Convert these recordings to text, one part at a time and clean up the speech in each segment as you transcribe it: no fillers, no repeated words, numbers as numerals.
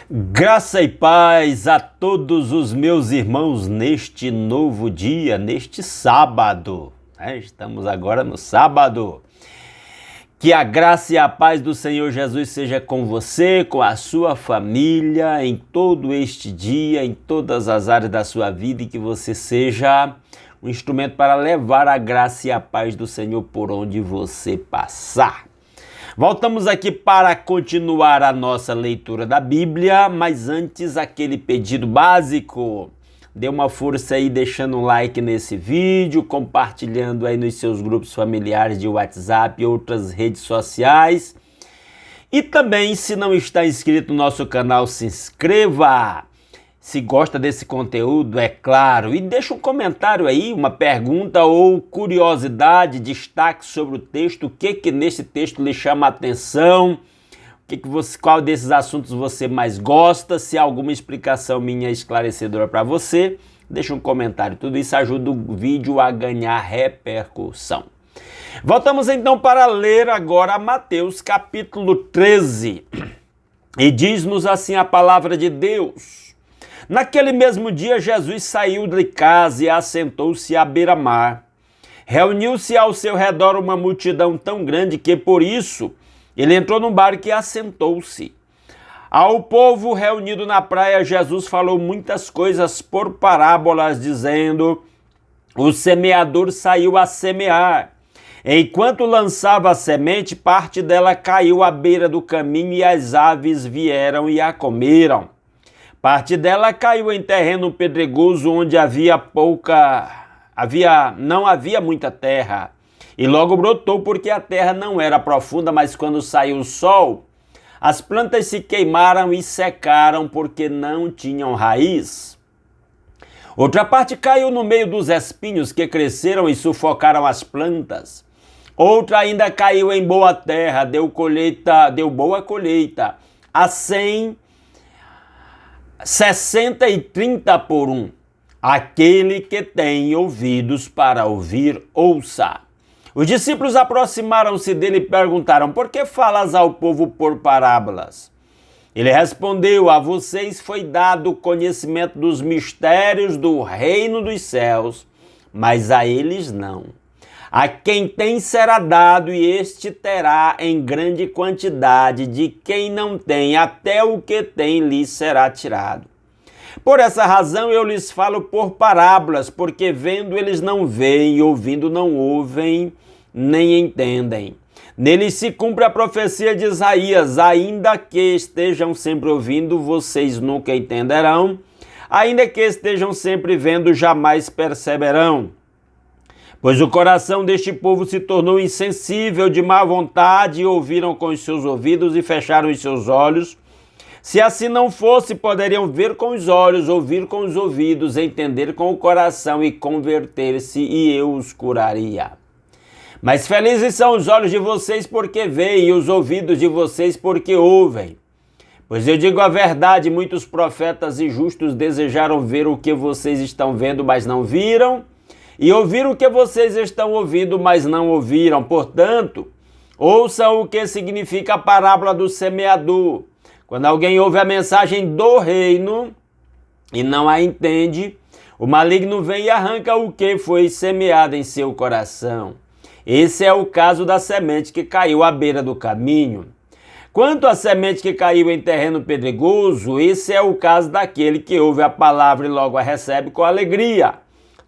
Graça e paz a todos os meus irmãos neste novo dia, neste sábado. Estamos agora no sábado. Que a graça e a paz do Senhor Jesus seja com você, com a sua família, em todo este dia, em todas as áreas da sua vida, e que você seja um instrumento para levar a graça e a paz do Senhor por onde você passar. Voltamos aqui para continuar a nossa leitura da Bíblia, mas antes aquele pedido básico. Dê uma força aí deixando um like nesse vídeo, compartilhando aí nos seus grupos familiares de WhatsApp e outras redes sociais. E também, se não está inscrito no nosso canal, se inscreva. Se gosta desse conteúdo, é claro, e deixa um comentário aí, uma pergunta ou curiosidade, destaque sobre o texto, o que nesse texto lhe chama a atenção, qual desses assuntos você mais gosta, se há alguma explicação minha esclarecedora para você, deixa um comentário, tudo isso ajuda o vídeo a ganhar repercussão. Voltamos então para ler agora Mateus capítulo 13, e diz-nos assim a palavra de Deus. Naquele mesmo dia, Jesus saiu de casa e assentou-se à beira-mar. Reuniu-se ao seu redor uma multidão tão grande que, por isso, ele entrou num barco e assentou-se. Ao povo reunido na praia, Jesus falou muitas coisas por parábolas, dizendo: o semeador saiu a semear. Enquanto lançava a semente, parte dela caiu à beira do caminho e as aves vieram e a comeram. Parte dela caiu em terreno pedregoso onde não havia muita terra. E logo brotou porque a terra não era profunda, mas quando saiu o sol, as plantas se queimaram e secaram porque não tinham raiz. Outra parte caiu no meio dos espinhos que cresceram e sufocaram as plantas. Outra ainda caiu em boa terra, deu boa colheita, a 100, 60 e 30 por 1. Aquele que tem ouvidos para ouvir, ouça. Os discípulos aproximaram-se dele e perguntaram: por que falas ao povo por parábolas? Ele respondeu: a vocês foi dado o conhecimento dos mistérios do reino dos céus, mas a eles não. A quem tem será dado e este terá em grande quantidade, de quem não tem, até o que tem lhe será tirado. Por essa razão eu lhes falo por parábolas, porque vendo eles não veem, e ouvindo não ouvem, nem entendem. Neles se cumpre a profecia de Isaías: ainda que estejam sempre ouvindo, vocês nunca entenderão, ainda que estejam sempre vendo, jamais perceberão. Pois o coração deste povo se tornou insensível, de má vontade, e ouviram com os seus ouvidos e fecharam os seus olhos. Se assim não fosse, poderiam ver com os olhos, ouvir com os ouvidos, entender com o coração e converter-se, e eu os curaria. Mas felizes são os olhos de vocês porque veem, e os ouvidos de vocês porque ouvem. Pois eu digo a verdade, muitos profetas e justos desejaram ver o que vocês estão vendo, mas não viram, e ouvir o que vocês estão ouvindo, mas não ouviram. Portanto, ouçam o que significa a parábola do semeador. Quando alguém ouve a mensagem do reino e não a entende, o maligno vem e arranca o que foi semeado em seu coração. Esse é o caso da semente que caiu à beira do caminho. Quanto à semente que caiu em terreno pedregoso, esse é o caso daquele que ouve a palavra e logo a recebe com alegria.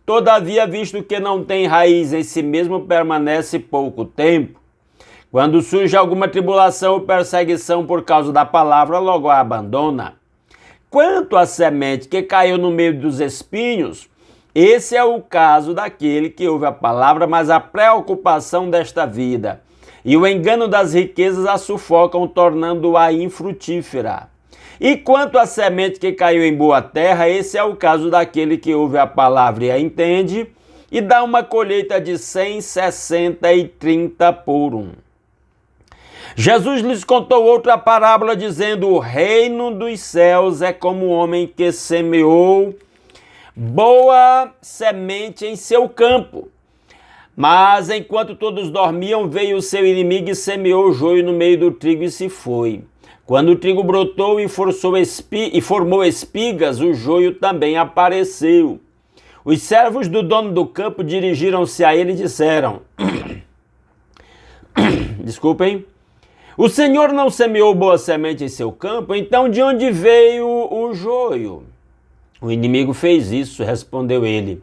Todavia, visto que não tem raiz em si mesmo, permanece pouco tempo. Quando surge alguma tribulação ou perseguição por causa da palavra, logo a abandona. Quanto à semente que caiu no meio dos espinhos, esse é o caso daquele que ouve a palavra, mas a preocupação desta vida e o engano das riquezas a sufocam, tornando-a infrutífera. E quanto à semente que caiu em boa terra, esse é o caso daquele que ouve a palavra e a entende, e dá uma colheita de 100, 60 e 30 por 1. Jesus lhes contou outra parábola, dizendo: o reino dos céus é como um homem que semeou boa semente em seu campo. Mas enquanto todos dormiam, veio o seu inimigo e semeou o joio no meio do trigo e se foi. Quando o trigo brotou e formou espigas, o joio também apareceu. Os servos do dono do campo dirigiram-se a ele e disseram: Desculpem. O Senhor não semeou boa semente em seu campo? Então de onde veio o joio? O inimigo fez isso, respondeu ele.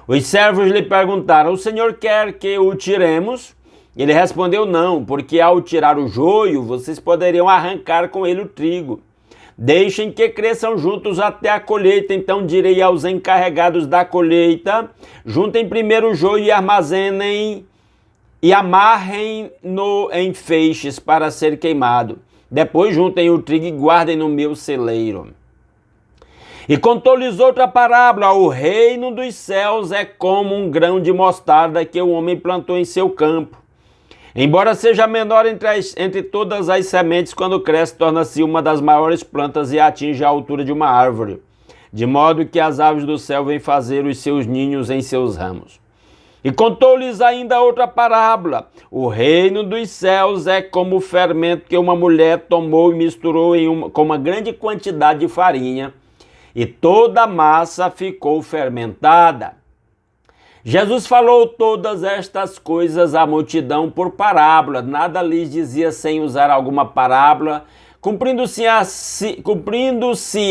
Os servos lhe perguntaram: o Senhor quer que o tiremos? Ele respondeu: não, porque ao tirar o joio, vocês poderiam arrancar com ele o trigo. Deixem que cresçam juntos até a colheita, então direi aos encarregados da colheita: juntem primeiro o joio e armazenem e amarrem-no em feixes para ser queimado. Depois juntem o trigo e guardem no meu celeiro. E contou-lhes outra parábola: o reino dos céus é como um grão de mostarda que o homem plantou em seu campo. Embora seja menor entre todas as sementes, quando cresce, torna-se uma das maiores plantas e atinge a altura de uma árvore, de modo que as aves do céu vêm fazer os seus ninhos em seus ramos. E contou-lhes ainda outra parábola: o reino dos céus é como o fermento que uma mulher tomou e misturou com uma grande quantidade de farinha, e toda a massa ficou fermentada. Jesus falou todas estas coisas à multidão por parábola, nada lhes dizia sem usar alguma parábola, cumprindo-se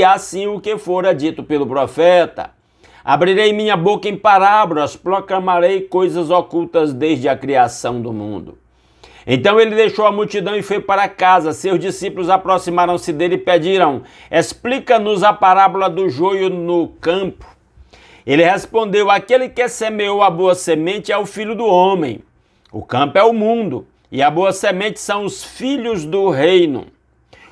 assim o que fora dito pelo profeta: abrirei minha boca em parábolas, proclamarei coisas ocultas desde a criação do mundo. Então ele deixou a multidão e foi para casa. Seus discípulos aproximaram-se dele e pediram: explica-nos a parábola do joio no campo. Ele respondeu: aquele que semeou a boa semente é o Filho do Homem. O campo é o mundo, e a boa semente são os filhos do reino.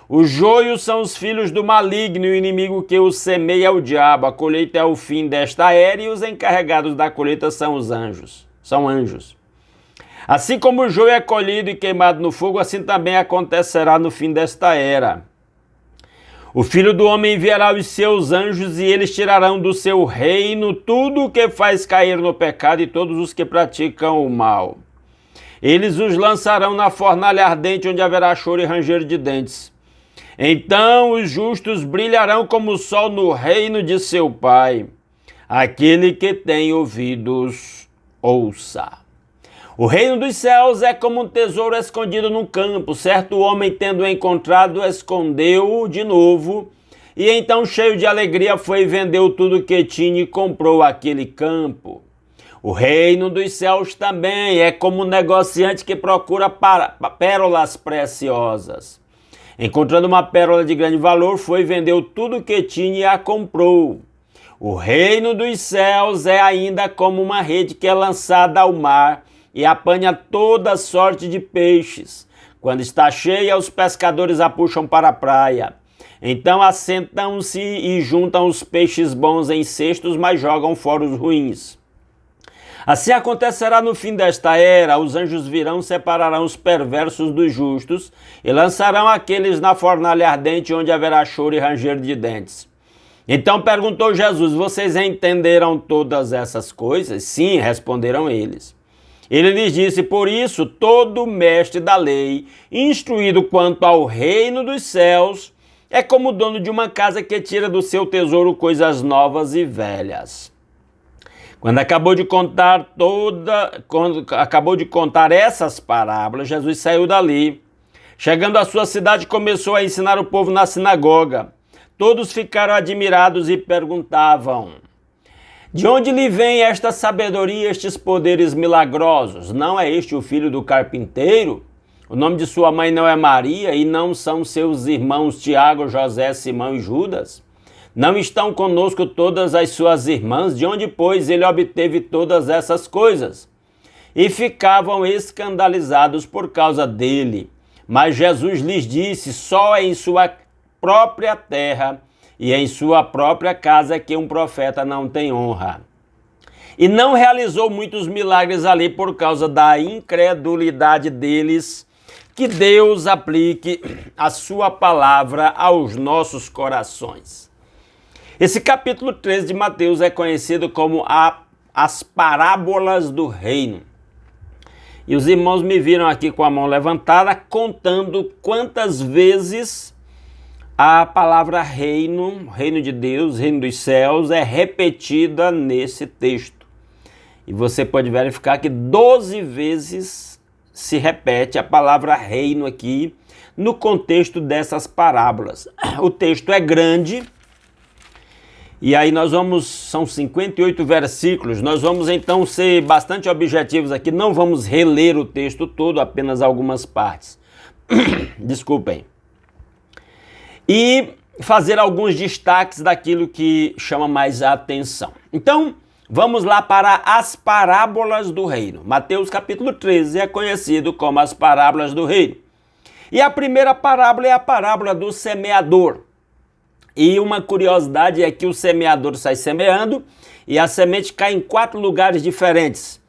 Os joios são os filhos do maligno, e o inimigo que os semeia é o diabo. A colheita é o fim desta era, e os encarregados da colheita são os anjos. São anjos. Assim como o joio é colhido e queimado no fogo, assim também acontecerá no fim desta era. O Filho do Homem enviará os seus anjos e eles tirarão do seu reino tudo o que faz cair no pecado e todos os que praticam o mal. Eles os lançarão na fornalha ardente, onde haverá choro e ranger de dentes. Então os justos brilharão como o sol no reino de seu Pai. Aquele que tem ouvidos, ouça. O reino dos céus é como um tesouro escondido no campo. Certo homem, tendo encontrado, escondeu-o de novo, e então, cheio de alegria, foi e vendeu tudo que tinha e comprou aquele campo. O reino dos céus também é como um negociante que procura pérolas preciosas. Encontrando uma pérola de grande valor, foi e vendeu tudo o que tinha e a comprou. O reino dos céus é ainda como uma rede que é lançada ao mar e apanha toda sorte de peixes. Quando está cheia, os pescadores a puxam para a praia. Então assentam-se e juntam os peixes bons em cestos, mas jogam fora os ruins. Assim acontecerá no fim desta era: os anjos virão, separarão os perversos dos justos e lançarão aqueles na fornalha ardente, onde haverá choro e ranger de dentes. Então perguntou Jesus: vocês entenderam todas essas coisas? Sim, responderam eles. Ele lhes disse: por isso, todo mestre da lei, instruído quanto ao reino dos céus, é como o dono de uma casa que tira do seu tesouro coisas novas e velhas. Quando acabou de contar essas parábolas, Jesus saiu dali. Chegando à sua cidade, começou a ensinar o povo na sinagoga. Todos ficaram admirados e perguntavam: de onde lhe vem esta sabedoria, estes poderes milagrosos? Não é este o filho do carpinteiro? O nome de sua mãe não é Maria, e não são seus irmãos Tiago, José, Simão e Judas? Não estão conosco todas as suas irmãs? De onde, pois, ele obteve todas essas coisas? E ficavam escandalizados por causa dele. Mas Jesus lhes disse: só em sua própria terra e em sua própria casa que um profeta não tem honra. E não realizou muitos milagres ali por causa da incredulidade deles. Que Deus aplique a sua palavra aos nossos corações. Esse capítulo 13 de Mateus é conhecido como as parábolas do reino. E os irmãos me viram aqui com a mão levantada, contando quantas vezes a palavra reino, reino de Deus, reino dos céus, é repetida nesse texto. E você pode verificar que 12 vezes se repete a palavra reino aqui no contexto dessas parábolas. O texto é grande, e aí são 58 versículos, nós vamos então ser bastante objetivos aqui, não vamos reler o texto todo, apenas algumas partes. Desculpem. E fazer alguns destaques daquilo que chama mais a atenção. Então, vamos lá para as parábolas do reino. Mateus capítulo 13 é conhecido como as parábolas do reino. E a primeira parábola é a parábola do semeador. E uma curiosidade é que o semeador sai semeando e a semente cai em 4 lugares diferentes.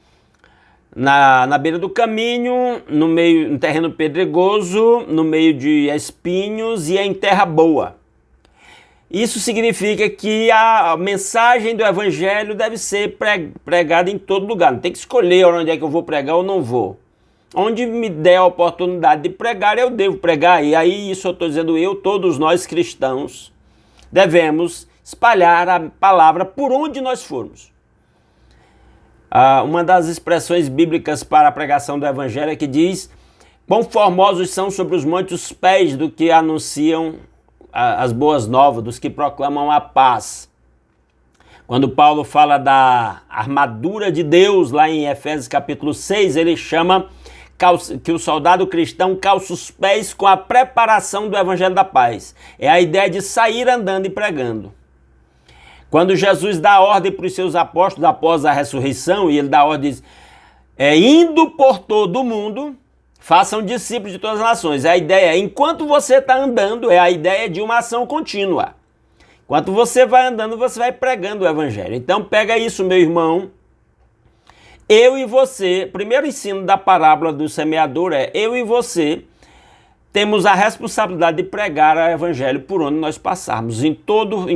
Na beira do caminho, no terreno pedregoso, no meio de espinhos e em terra boa. Isso significa que a mensagem do evangelho deve ser pregada em todo lugar. Não tem que escolher onde é que eu vou pregar ou não vou. Onde me der a oportunidade de pregar, eu devo pregar. E aí isso eu estou dizendo todos nós cristãos, devemos espalhar a palavra por onde nós formos. Uma das expressões bíblicas para a pregação do evangelho é que diz: quão formosos são sobre os montes os pés do que anunciam as boas novas, dos que proclamam a paz. Quando Paulo fala da armadura de Deus, lá em Efésios capítulo 6, ele chama que o soldado cristão calça os pés com a preparação do evangelho da paz. É a ideia de sair andando e pregando. Quando Jesus dá ordem para os seus apóstolos após a ressurreição, e ele dá ordem, indo por todo o mundo, façam discípulos de todas as nações. A ideia, enquanto você está andando, é a ideia de uma ação contínua. Enquanto você vai andando, você vai pregando o evangelho. Então pega isso, meu irmão. Eu e você, primeiro ensino da parábola do semeador é: eu e você temos a responsabilidade de pregar o evangelho por onde nós passarmos, em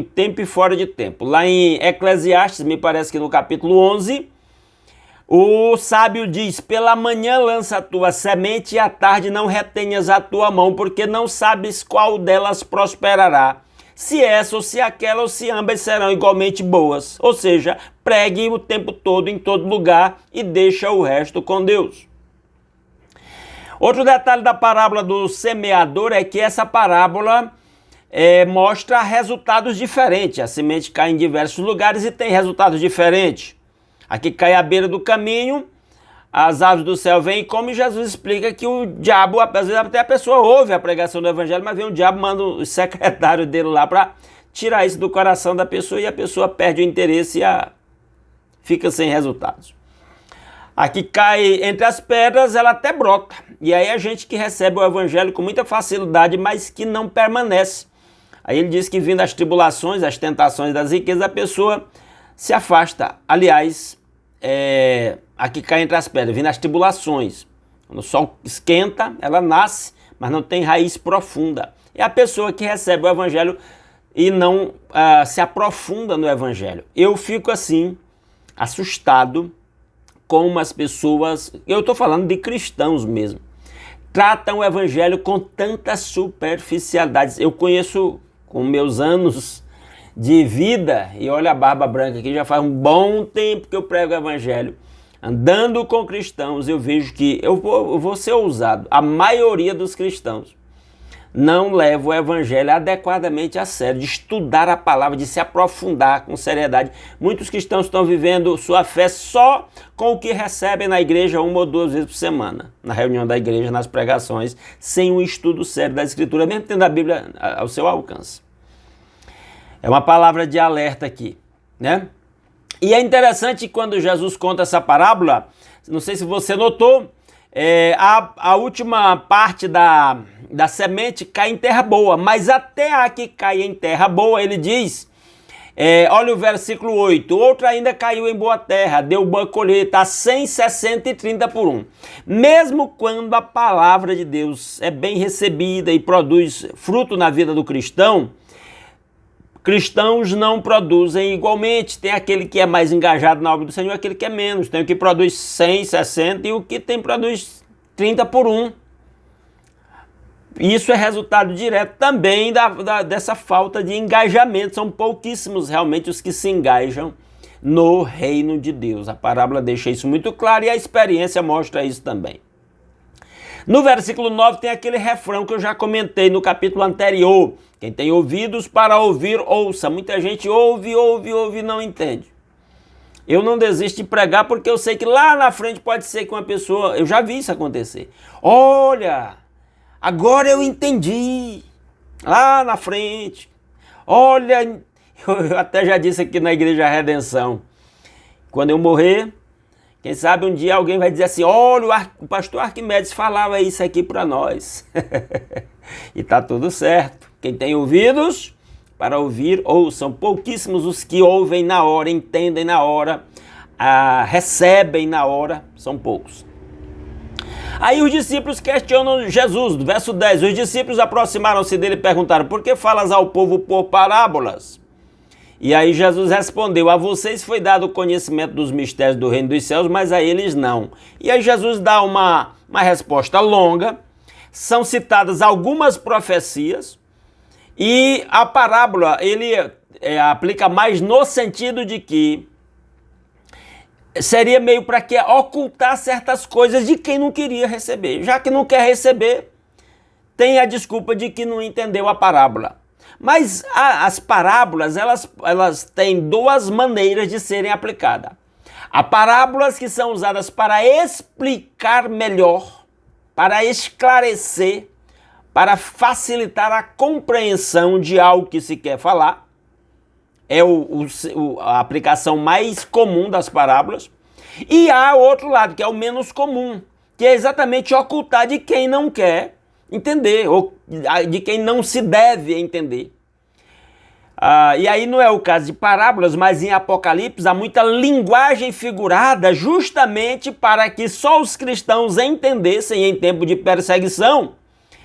tempo e fora de tempo. Lá em Eclesiastes, me parece que no capítulo 11, o sábio diz: pela manhã lança a tua semente e à tarde não retenhas a tua mão, porque não sabes qual delas prosperará, se essa ou se aquela ou se ambas serão igualmente boas. Ou seja, pregue o tempo todo, em todo lugar, e deixa o resto com Deus. Outro detalhe da parábola do semeador é que essa parábola mostra resultados diferentes. A semente cai em diversos lugares e tem resultados diferentes. Aqui cai à beira do caminho, as aves do céu vêm e comem. Jesus explica que o diabo, às vezes até a pessoa ouve a pregação do evangelho, mas vem o diabo, manda o secretário dele lá para tirar isso do coração da pessoa, e a pessoa perde o interesse e fica sem resultados. Aqui cai entre as pedras, ela até brota. E aí a gente que recebe o evangelho com muita facilidade, mas que não permanece. Aí ele diz que vindo as tribulações, as tentações das riquezas, a pessoa se afasta. Aliás, aqui cai entre as pedras, vindo as tribulações. Quando o sol esquenta, ela nasce, mas não tem raiz profunda. É a pessoa que recebe o evangelho e não se aprofunda no evangelho. Eu fico assim, assustado, como as pessoas, eu estou falando de cristãos mesmo, tratam o evangelho com tantas superficialidades. Eu conheço, com meus anos de vida, e olha a barba branca aqui, já faz um bom tempo que eu prego o evangelho, andando com cristãos, eu vejo que, eu vou ser ousado, a maioria dos cristãos não leva o evangelho adequadamente a sério, de estudar a palavra, de se aprofundar com seriedade. Muitos cristãos estão vivendo sua fé só com o que recebem na igreja 1 ou 2 vezes por semana, na reunião da igreja, nas pregações, sem um estudo sério da Escritura, mesmo tendo a Bíblia ao seu alcance. É uma palavra de alerta aqui, né? E é interessante quando Jesus conta essa parábola, não sei se você notou, a última parte da semente cai em terra boa, mas até a que cai em terra boa, ele diz, olha o versículo 8, outra ainda caiu em boa terra, deu boa colheita, a 100, 60 e 30 por 1. Mesmo quando a palavra de Deus é bem recebida e produz fruto na vida do cristão, cristãos não produzem igualmente. Tem aquele que é mais engajado na obra do Senhor, aquele que é menos. Tem o que produz 100, 60 e o que produz 30 por 1. Isso é resultado direto também dessa falta de engajamento. São pouquíssimos realmente os que se engajam no reino de Deus. A parábola deixa isso muito claro e a experiência mostra isso também. No versículo 9 tem aquele refrão que eu já comentei no capítulo anterior. Quem tem ouvidos para ouvir, ouça. Muita gente ouve e não entende. Eu não desisto de pregar porque eu sei que lá na frente pode ser que uma pessoa... Eu já vi isso acontecer. Olha, agora eu entendi. Lá na frente. Olha, eu até já disse aqui na Igreja Redenção. Quando eu morrer, quem sabe um dia alguém vai dizer assim, olha, o pastor Arquimedes falava isso aqui para nós. E tá tudo certo. Quem tem ouvidos para ouvir, ouçam. Pouquíssimos os que ouvem na hora, entendem na hora, recebem na hora, são poucos. Aí os discípulos questionam Jesus, do verso 10. Os discípulos aproximaram-se dele e perguntaram, por que falas ao povo por parábolas? E aí Jesus respondeu, a vocês foi dado o conhecimento dos mistérios do reino dos céus, mas a eles não. E aí Jesus dá uma resposta longa, são citadas algumas profecias, e a parábola ele aplica mais no sentido de que seria meio para que ocultar certas coisas de quem não queria receber. Já que não quer receber, tem a desculpa de que não entendeu a parábola. Mas as parábolas, elas têm duas maneiras de serem aplicadas. Há parábolas que são usadas para explicar melhor, para esclarecer, para facilitar a compreensão de algo que se quer falar. É a aplicação mais comum das parábolas. E há o outro lado, que é o menos comum, que é exatamente ocultar de quem não quer entender, ou de quem não se deve entender. E aí não é o caso de parábolas, mas em Apocalipse há muita linguagem figurada justamente para que só os cristãos entendessem em tempo de perseguição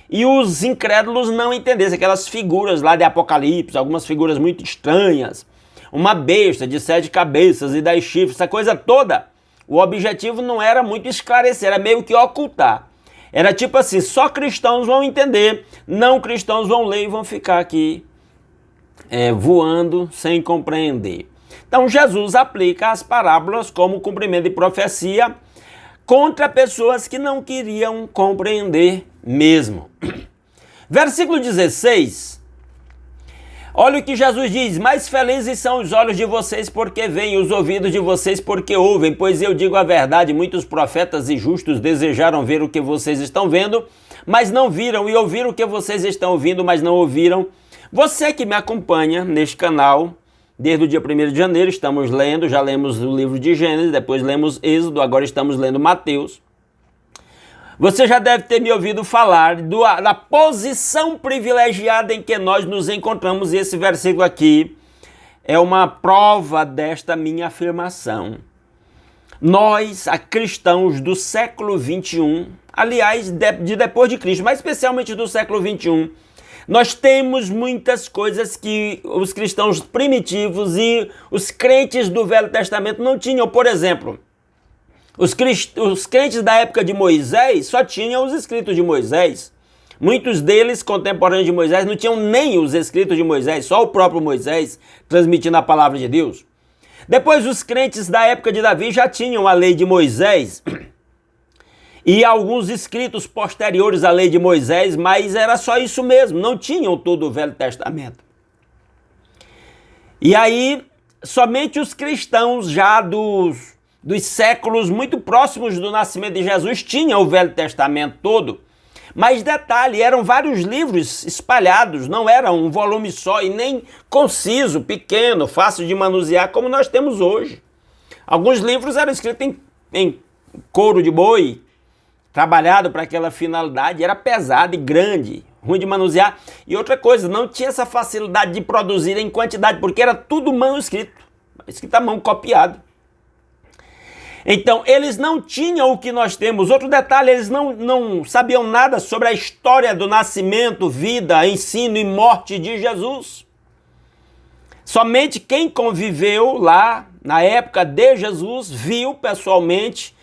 e os incrédulos não entendessem aquelas figuras lá de Apocalipse, algumas figuras muito estranhas, uma besta de 7 cabeças e 10 chifres, essa coisa toda. O objetivo não era muito esclarecer, era meio que ocultar. Era tipo assim, só cristãos vão entender, não cristãos vão ler e vão ficar aqui voando sem compreender. Então Jesus aplica as parábolas como cumprimento de profecia contra pessoas que não queriam compreender mesmo. Versículo 16. Olha o que Jesus diz, mais felizes são os olhos de vocês porque veem, os ouvidos de vocês porque ouvem, pois eu digo a verdade, muitos profetas e justos desejaram ver o que vocês estão vendo, mas não viram, e ouviram o que vocês estão ouvindo, mas não ouviram. Você que me acompanha neste canal, desde o dia 1º de janeiro, estamos lendo, já lemos o livro de Gênesis, depois lemos Êxodo, agora estamos lendo Mateus. Você já deve ter me ouvido falar da posição privilegiada em que nós nos encontramos, e esse versículo aqui é uma prova desta minha afirmação. Nós, cristãos do século 21, aliás, de depois de Cristo, mas especialmente do século 21, nós temos muitas coisas que os cristãos primitivos e os crentes do Velho Testamento não tinham. Por exemplo, os crentes da época de Moisés só tinham os escritos de Moisés. Muitos deles, contemporâneos de Moisés, não tinham nem os escritos de Moisés, só o próprio Moisés transmitindo a palavra de Deus. Depois, os crentes da época de Davi já tinham a lei de Moisés e alguns escritos posteriores à lei de Moisés, mas era só isso mesmo, não tinham todo o Velho Testamento. E aí, somente os cristãos já dos séculos muito próximos do nascimento de Jesus tinham o Velho Testamento todo. Mas detalhe, eram vários livros espalhados, não era um volume só e nem conciso, pequeno, fácil de manusear como nós temos hoje. Alguns livros eram escritos em couro de boi, trabalhado para aquela finalidade, era pesado e grande, ruim de manusear. E outra coisa, não tinha essa facilidade de produzir em quantidade, porque era tudo manuscrito, escrito à mão, copiado. Então, eles não tinham o que nós temos. Outro detalhe, eles não sabiam nada sobre a história do nascimento, vida, ensino e morte de Jesus. Somente quem conviveu lá, na época de Jesus, viu pessoalmente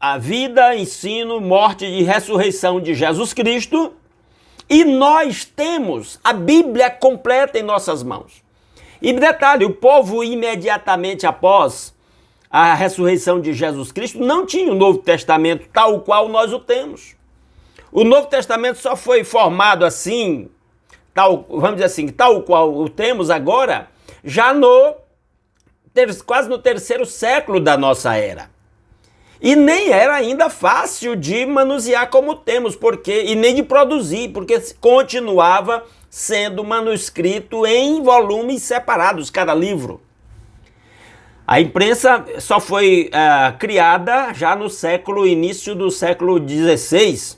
a vida, ensino, morte e ressurreição de Jesus Cristo, e nós temos a Bíblia completa em nossas mãos. E detalhe, o povo imediatamente após a ressurreição de Jesus Cristo não tinha o Novo Testamento tal qual nós o temos. O Novo Testamento só foi formado assim, vamos dizer assim, tal qual o temos agora, já quase no terceiro século da nossa era. E nem era ainda fácil de manusear como temos, e nem de produzir, porque continuava sendo manuscrito em volumes separados, cada livro. A imprensa só foi criada já no início do século XVI,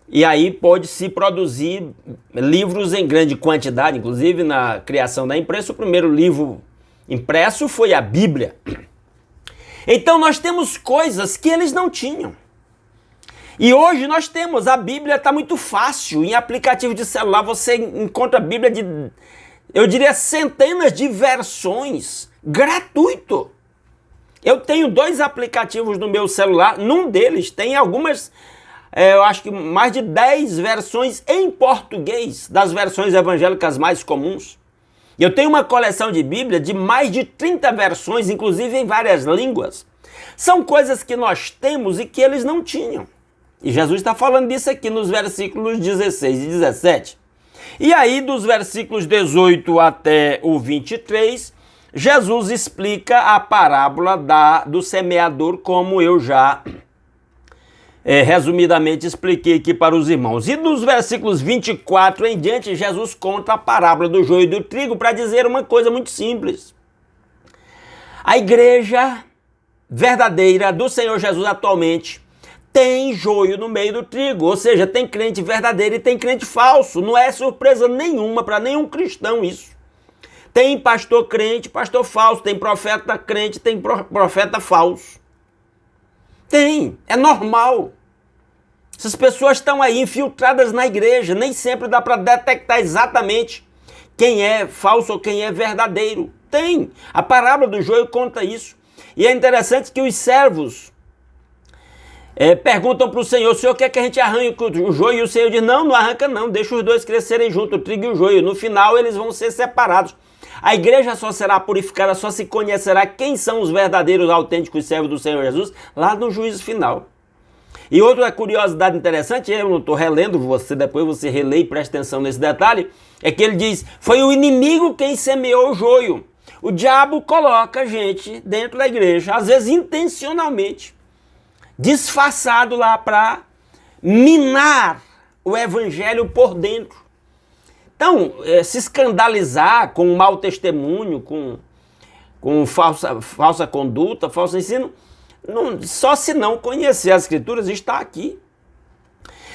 e aí pôde-se produzir livros em grande quantidade, inclusive na criação da imprensa, o primeiro livro impresso foi a Bíblia. Então nós temos coisas que eles não tinham. E hoje nós temos, a Bíblia está muito fácil, em aplicativo de celular você encontra a Bíblia de, eu diria, centenas de versões, gratuito. Eu tenho 2 aplicativos no meu celular, num deles tem algumas, eu acho que mais de 10 versões em português, das versões evangélicas mais comuns. Eu tenho uma coleção de Bíblia de mais de 30 versões, inclusive em várias línguas. São coisas que nós temos e que eles não tinham. E Jesus está falando disso aqui nos versículos 16 e 17. E aí, dos versículos 18 até o 23, Jesus explica a parábola do semeador, como eu já resumidamente expliquei aqui para os irmãos. E dos versículos 24 em diante, Jesus conta a parábola do joio e do trigo para dizer uma coisa muito simples. A igreja verdadeira do Senhor Jesus atualmente tem joio no meio do trigo, ou seja, tem crente verdadeiro e tem crente falso. Não é surpresa nenhuma para nenhum cristão isso. Tem pastor crente, pastor falso, tem profeta crente, tem profeta falso. Tem, é normal. Essas pessoas estão aí infiltradas na igreja, nem sempre dá para detectar exatamente quem é falso ou quem é verdadeiro. Tem, a parábola do joio conta isso. E é interessante que os servos perguntam para o Senhor quer que a gente arranque o joio? E o Senhor diz, não arranca não, deixa os dois crescerem juntos, o trigo e o joio. No final eles vão ser separados. A igreja só será purificada, só se conhecerá quem são os verdadeiros, autênticos servos do Senhor Jesus lá no juízo final. E outra curiosidade interessante, eu não estou relendo, depois você relê e presta atenção nesse detalhe, é que ele diz, foi o inimigo quem semeou o joio. O diabo coloca gente dentro da igreja, às vezes intencionalmente, disfarçado lá para minar o evangelho por dentro. Então, se escandalizar com um mau testemunho, com falsa conduta, falso ensino, só se não conhecer as Escrituras está aqui.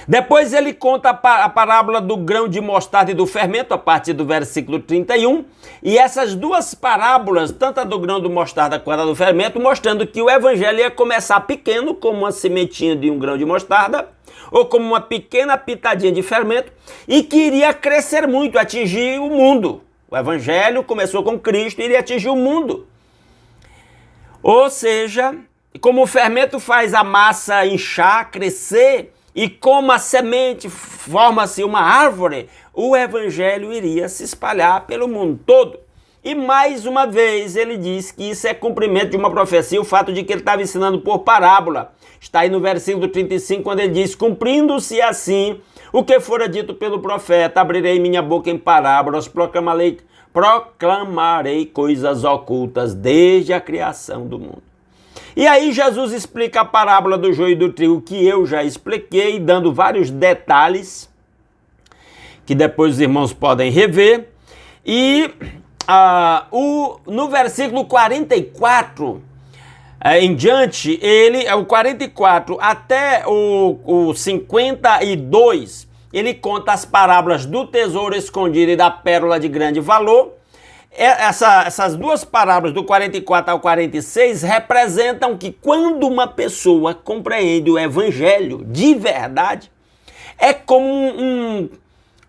Depois ele conta a parábola do grão de mostarda e do fermento, a partir do versículo 31, e essas 2 parábolas, tanto a do grão de mostarda quanto a do fermento, mostrando que o evangelho ia começar pequeno, como uma sementinha de um grão de mostarda, ou como uma pequena pitadinha de fermento, e que iria crescer muito, atingir o mundo. O evangelho começou com Cristo e iria atingir o mundo. Ou seja, como o fermento faz a massa inchar, crescer, e como a semente forma-se uma árvore, o evangelho iria se espalhar pelo mundo todo. E mais uma vez ele diz que isso é cumprimento de uma profecia, o fato de que ele estava ensinando por parábola. Está aí no versículo 35, quando ele diz, cumprindo-se assim o que fora dito pelo profeta, abrirei minha boca em parábolas, proclamarei coisas ocultas desde a criação do mundo. E aí Jesus explica a parábola do joio e do trigo, que eu já expliquei, dando vários detalhes, que depois os irmãos podem rever. E no versículo 44 em diante, o 44 até o 52, ele conta as parábolas do tesouro escondido e da pérola de grande valor. Essas 2 parábolas, do 44 ao 46, representam que quando uma pessoa compreende o evangelho de verdade, é como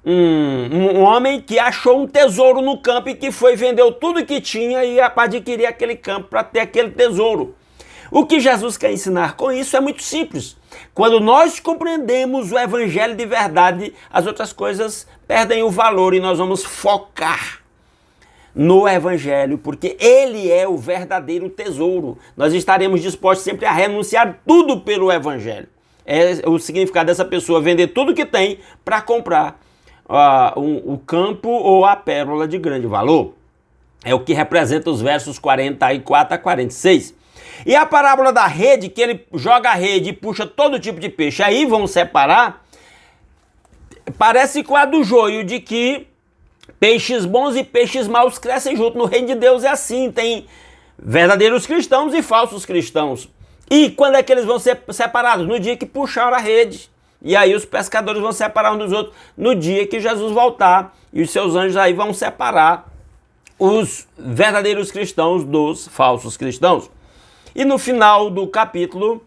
um homem que achou um tesouro no campo e que vendeu tudo que tinha e adquirir aquele campo para ter aquele tesouro. O que Jesus quer ensinar com isso é muito simples. Quando nós compreendemos o evangelho de verdade, as outras coisas perdem o valor e nós vamos focar no evangelho, porque ele é o verdadeiro tesouro. Nós estaremos dispostos sempre a renunciar tudo pelo evangelho. É o significado dessa pessoa vender tudo que tem para comprar o campo ou a pérola de grande valor. É o que representa os versos 44 a 46. E a parábola da rede, que ele joga a rede e puxa todo tipo de peixe, aí vão separar, parece com a do joio, de que peixes bons e peixes maus crescem junto. No reino de Deus é assim, tem verdadeiros cristãos e falsos cristãos. E quando é que eles vão ser separados? No dia que puxaram a rede. E aí os pescadores vão separar um dos outros no dia que Jesus voltar. E os seus anjos aí vão separar os verdadeiros cristãos dos falsos cristãos. E no final do capítulo,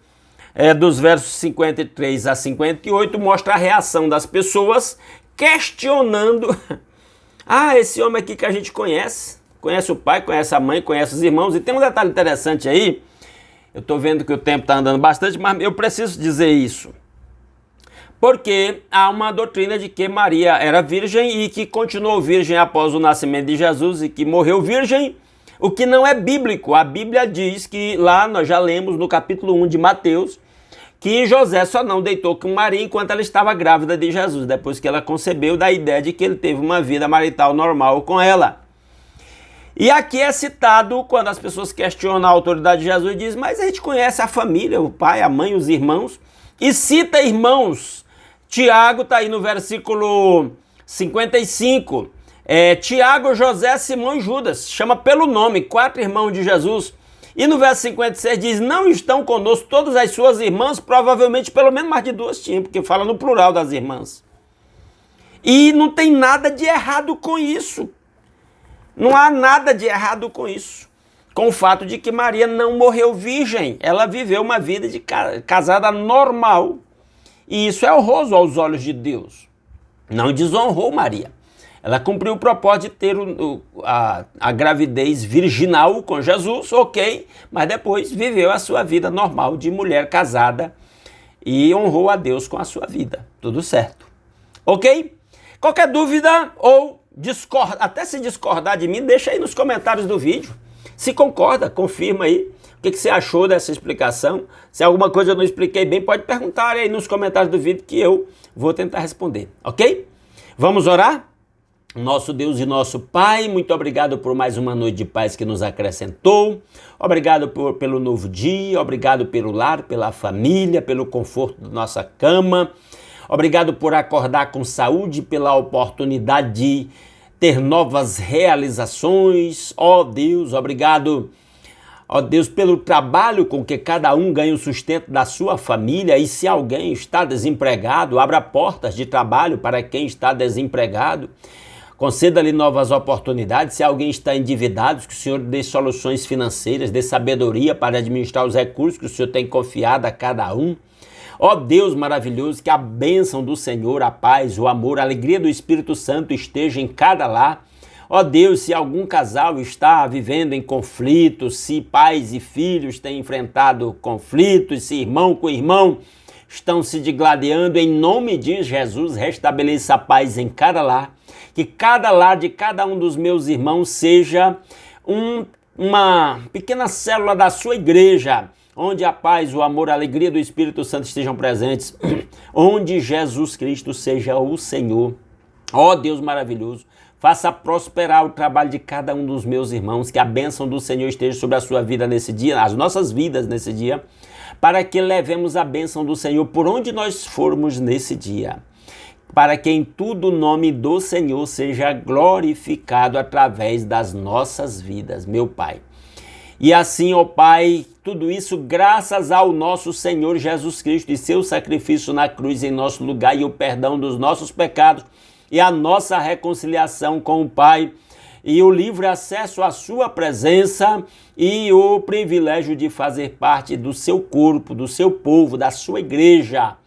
dos versos 53 a 58, mostra a reação das pessoas questionando. Esse homem aqui que a gente conhece o pai, conhece a mãe, conhece os irmãos. E tem um detalhe interessante aí. Eu estou vendo que o tempo está andando bastante, mas eu preciso dizer isso. Porque há uma doutrina de que Maria era virgem e que continuou virgem após o nascimento de Jesus e que morreu virgem, o que não é bíblico. A Bíblia diz que lá nós já lemos no capítulo 1 de Mateus que José só não deitou com Maria enquanto ela estava grávida de Jesus, depois que ela concebeu, da ideia de que ele teve uma vida marital normal com ela. E aqui é citado quando as pessoas questionam a autoridade de Jesus e dizem, mas a gente conhece a família, o pai, a mãe, os irmãos, e cita irmãos. Tiago está aí no versículo 55. Tiago, José, Simão e Judas. Chama pelo nome, 4 irmãos de Jesus. E no verso 56 diz, não estão conosco todas as suas irmãs, provavelmente pelo menos mais de 2 tinham, porque fala no plural das irmãs. E não tem nada de errado com isso. Não há nada de errado com isso. Com o fato de que Maria não morreu virgem. Ela viveu uma vida de casada normal. E isso é honroso aos olhos de Deus. Não desonrou Maria. Ela cumpriu o propósito de ter a gravidez virginal com Jesus, ok, mas depois viveu a sua vida normal de mulher casada e honrou a Deus com a sua vida. Tudo certo. Ok? Qualquer dúvida ou até se discordar de mim, deixa aí nos comentários do vídeo. Se concorda, confirma aí. O que você achou dessa explicação? Se alguma coisa eu não expliquei bem, pode perguntar aí nos comentários do vídeo que eu vou tentar responder, ok? Vamos orar? Nosso Deus e nosso Pai, muito obrigado por mais uma noite de paz que nos acrescentou. Obrigado pelo novo dia, obrigado pelo lar, pela família, pelo conforto da nossa cama. Obrigado por acordar com saúde, pela oportunidade de ter novas realizações. Ó Deus, obrigado, ó Deus, pelo trabalho com que cada um ganha o sustento da sua família. E se alguém está desempregado, abra portas de trabalho para quem está desempregado. Conceda-lhe novas oportunidades. Se alguém está endividado, que o Senhor dê soluções financeiras, dê sabedoria para administrar os recursos que o Senhor tem confiado a cada um. Ó Deus maravilhoso, que a bênção do Senhor, a paz, o amor, a alegria do Espírito Santo esteja em cada lar. Ó Deus, se algum casal está vivendo em conflitos, se pais e filhos têm enfrentado conflitos, se irmão com irmão estão se digladiando, em nome de Jesus, restabeleça a paz em cada lar. Que cada lar de cada um dos meus irmãos seja uma pequena célula da sua igreja, onde a paz, o amor, a alegria do Espírito Santo estejam presentes, onde Jesus Cristo seja o Senhor. Ó Deus maravilhoso, faça prosperar o trabalho de cada um dos meus irmãos, que a bênção do Senhor esteja sobre a sua vida nesse dia, as nossas vidas nesse dia, para que levemos a bênção do Senhor por onde nós formos nesse dia. Para que em tudo o nome do Senhor seja glorificado através das nossas vidas, meu Pai. E assim, ó Pai, tudo isso graças ao nosso Senhor Jesus Cristo e seu sacrifício na cruz em nosso lugar e o perdão dos nossos pecados e a nossa reconciliação com o Pai e o livre acesso à sua presença e o privilégio de fazer parte do seu corpo, do seu povo, da sua igreja,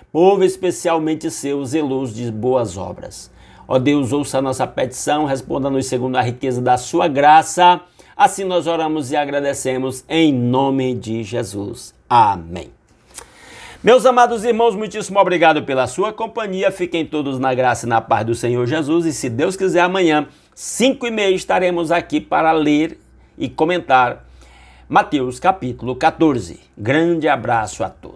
povo especialmente seu, zeloso de boas obras. Ó Deus, ouça a nossa petição, responda-nos segundo a riqueza da sua graça, Assim nós oramos e agradecemos em nome de Jesus. Amém. Meus amados irmãos, muitíssimo obrigado pela sua companhia. Fiquem todos na graça e na paz do Senhor Jesus. E se Deus quiser, amanhã, 5h30, estaremos aqui para ler e comentar Mateus capítulo 14. Grande abraço a todos.